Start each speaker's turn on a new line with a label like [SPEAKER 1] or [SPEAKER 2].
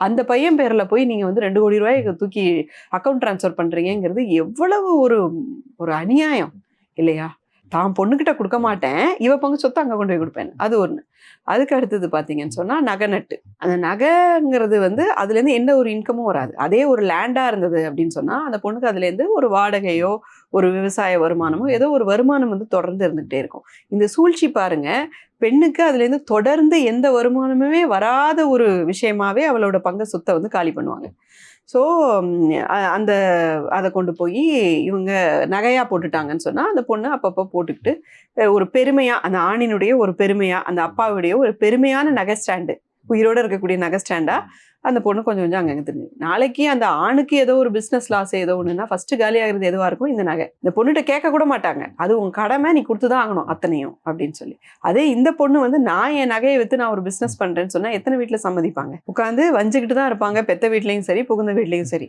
[SPEAKER 1] அந்த பையன் பேரில் போய் நீங்கள் வந்து 2 கோடி ரூபாய் தூக்கி அக்கௌண்ட் ட்ரான்ஸ்ஃபர் பண்ணுறீங்கிறது எவ்வளவு ஒரு ஒரு அநியாயம் இல்லையா? தான் பொண்ணுக்கிட்ட கொடுக்க மாட்டேன், இவ பங்கு சொத்தை அங்கே கொண்டு போய் கொடுப்பேன். அது ஒன்று. அதுக்கு அடுத்தது பார்த்தீங்கன்னு சொன்னால் நகை நட்டு. அந்த நகைங்கிறது வந்து அதுலேருந்து எந்த ஒரு இன்கமும் வராது. அதே ஒரு லேண்டாக இருந்தது அப்படின்னு சொன்னால் அந்த பொண்ணுக்கு அதுலேருந்து ஒரு வாடகையோ ஒரு விவசாய வருமானமோ ஏதோ ஒரு வருமானம் வந்து தொடர்ந்து இருந்துகிட்டே இருக்கும். இந்த சூழ்ச்சி பாருங்க, பெண்ணுக்கு அதுலேருந்து தொடர்ந்து எந்த வருமானமுமே வராத ஒரு விஷயமாவே அவளோட பங்கு சொத்தை வந்து காலி பண்ணுவாங்க. ஸோ அந்த அதை கொண்டு போய் இவங்க நகையாக போட்டுட்டாங்கன்னு சொன்னால் அந்த பொண்ணு அப்பப்போ போட்டுக்கிட்டு ஒரு பெருமையாக, அந்த ஆணினுடைய ஒரு பெருமையாக, அந்த அப்பாவுடைய ஒரு பெருமையான நகை ஸ்டாண்டு, உயிரோடு இருக்கக்கூடிய நகை ஸ்டாண்டாக அந்த பொண்ணு கொஞ்சம் கொஞ்சம் அங்கங்கே தெரிஞ்சு. நாளைக்கு அந்த ஆணுக்கு ஏதோ ஒரு பிஸ்னஸ் லாஸ் ஏதோ ஒன்றுனா ஃபஸ்ட்டு காலியாகிறது எதுவாக இருக்கும்? இந்த நகை. இந்த பொண்ணுகிட்ட கேட்க கூட மாட்டாங்க, அது உன் கடமை, நீ கொடுத்து தான் ஆகணும் அத்தனையும் அப்படின்னு சொல்லி. அதே இந்த பொண்ணு வந்து நான் என் நகையை விற்று நான் ஒரு பிஸ்னஸ் பண்ணுறேன்னு சொன்னால் எத்தனை வீட்டில் சம்மதிப்பாங்க? உட்காந்து வஞ்சிக்கிட்டு தான் இருப்பாங்க, பெத்த வீட்லேயும் சரி புகுந்த வீட்லேயும் சரி.